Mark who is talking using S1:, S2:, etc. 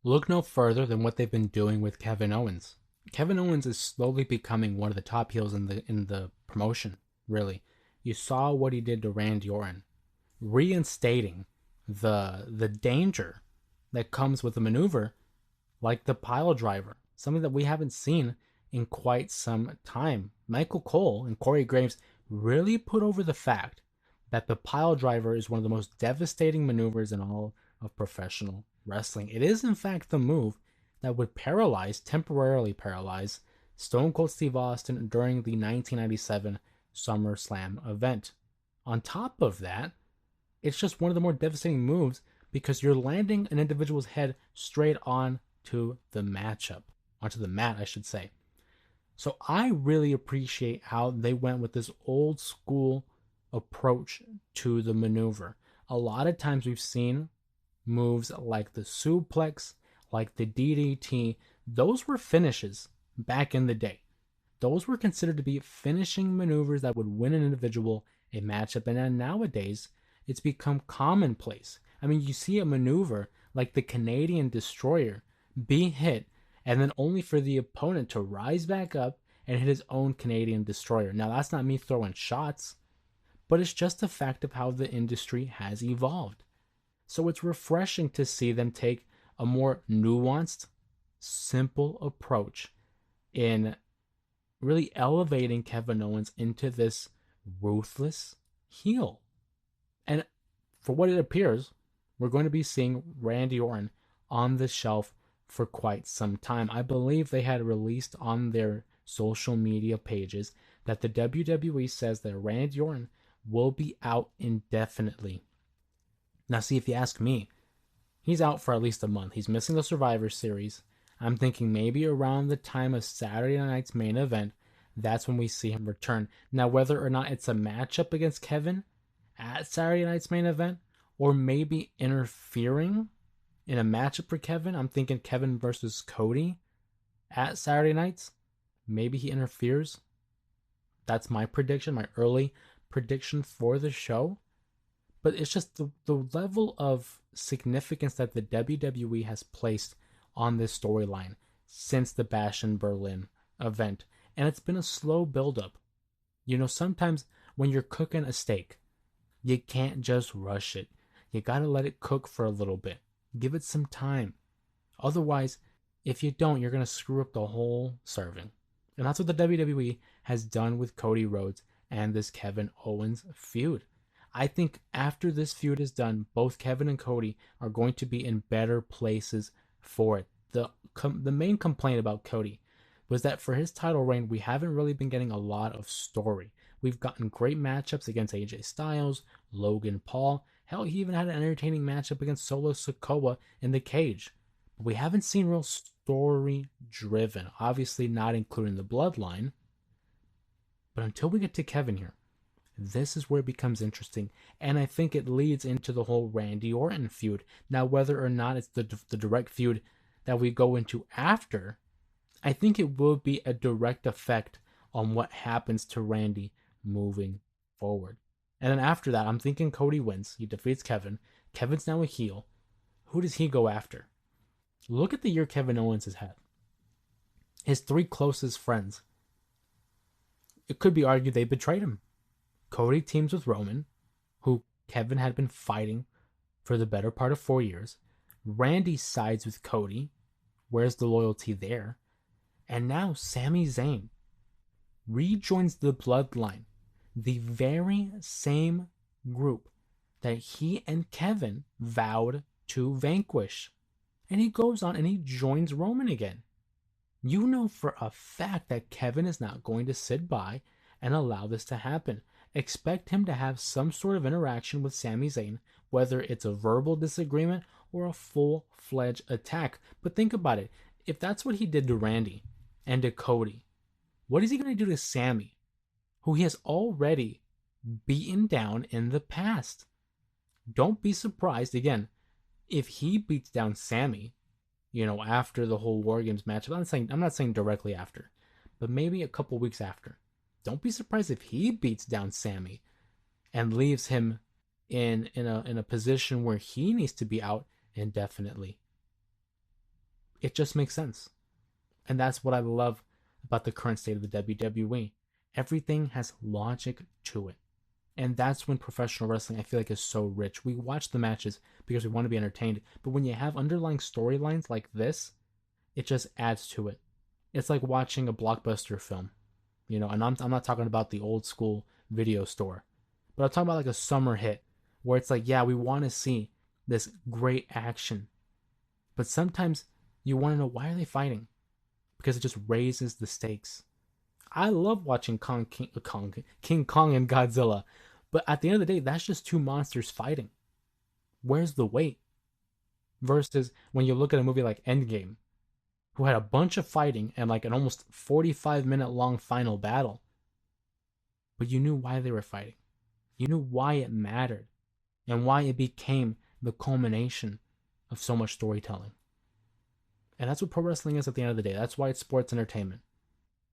S1: Look no further than what they've been doing with Kevin Owens. Kevin Owens is slowly becoming one of the top heels in the promotion, really. You saw what he did to Randy Orton, reinstating the danger that comes with a maneuver like the pile driver, something that we haven't seen in quite some time. Michael Cole and Corey Graves really put over the fact that the pile driver is one of the most devastating maneuvers in all of professional wrestling. It is, in fact, the move that would temporarily paralyze Stone Cold Steve Austin during the 1997 SummerSlam event. On top of that, it's just one of the more devastating moves because you're landing an individual's head straight on to the matchup, onto the mat, I should say. So I really appreciate how they went with this old school approach to the maneuver. A lot of times we've seen moves like the suplex, like the DDT, those were finishes back in the day. Those were considered to be finishing maneuvers that would win an individual a matchup. And then nowadays, it's become commonplace. I mean, you see a maneuver like the Canadian Destroyer be hit, and then only for the opponent to rise back up and hit his own Canadian Destroyer. Now, that's not me throwing shots, but it's just a fact of how the industry has evolved. So it's refreshing to see them take a more nuanced, simple approach in really elevating Kevin Owens into this ruthless heel. And for what it appears, we're going to be seeing Randy Orton on the shelf for quite some time. I believe they had released on their social media pages that the WWE says that Randy Orton will be out indefinitely. Now, see, if you ask me, he's out for at least a month. He's missing the Survivor Series. I'm thinking maybe around the time of Saturday night's main event, that's when we see him return. Now, whether or not it's a matchup against Kevin at Saturday night's main event, or maybe interfering in a matchup for Kevin, I'm thinking Kevin versus Cody at Saturday nights. Maybe he interferes. That's my prediction, my early prediction for the show. But it's just the level of significance that the WWE has placed on this storyline since the Bash in Berlin event. And it's been a slow buildup. You know, sometimes when you're cooking a steak, you can't just rush it. You gotta let it cook for a little bit. Give it some time. Otherwise, if you don't, you're gonna screw up the whole serving. And that's what the WWE has done with Cody Rhodes and this Kevin Owens feud. I think after this feud is done, both Kevin and Cody are going to be in better places for it. The main complaint about Cody was that for his title reign, we haven't really been getting a lot of story. We've gotten great matchups against AJ Styles, Logan Paul. Hell, he even had an entertaining matchup against Solo Sikoa in the cage. But we haven't seen real story driven. Obviously not including the bloodline. But until we get to Kevin here, this is where it becomes interesting, and I think it leads into the whole Randy Orton feud. Now, whether or not it's the direct feud that we go into after, I think it will be a direct effect on what happens to Randy moving forward. And then after that, I'm thinking Cody wins. He defeats Kevin. Kevin's now a heel. Who does he go after? Look at the year Kevin Owens has had. His three closest friends. It could be argued they betrayed him. Cody teams with Roman, who Kevin had been fighting for the better part of 4 years. Randy sides with Cody. Where's the loyalty there? And now Sami Zayn rejoins the bloodline, the very same group that he and Kevin vowed to vanquish. And he goes on and he joins Roman again. You know for a fact that Kevin is not going to sit by and allow this to happen. Expect him to have some sort of interaction with Sami Zayn, whether it's a verbal disagreement or a full-fledged attack. But think about it. If that's what he did to Randy and to Cody, what is he going to do to Sami, who he has already beaten down in the past? Don't be surprised, again, if he beats down Sami, after the whole War Games matchup. I'm not saying directly after, but maybe a couple weeks after. Don't be surprised if he beats down Sami and leaves him in a position where he needs to be out indefinitely. It just makes sense. And that's what I love about the current state of the WWE. Everything has logic to it. And that's when professional wrestling, I feel like, is so rich. We watch the matches because we want to be entertained. But when you have underlying storylines like this, it just adds to it. It's like watching a blockbuster film, and I'm not talking about the old school video store, but I'm talking about like a summer hit where it's like, yeah, we want to see this great action. But sometimes you want to know, why are they fighting? Because it just raises the stakes. I love watching King Kong and Godzilla, but at the end of the day, that's just two monsters fighting. Where's the weight? Versus when you look at a movie like Endgame, who had a bunch of fighting and like an almost 45-minute long final battle, but you knew why they were fighting. You knew why it mattered and why it became the culmination of so much storytelling. And that's what pro wrestling is at the end of the day. That's why it's sports entertainment.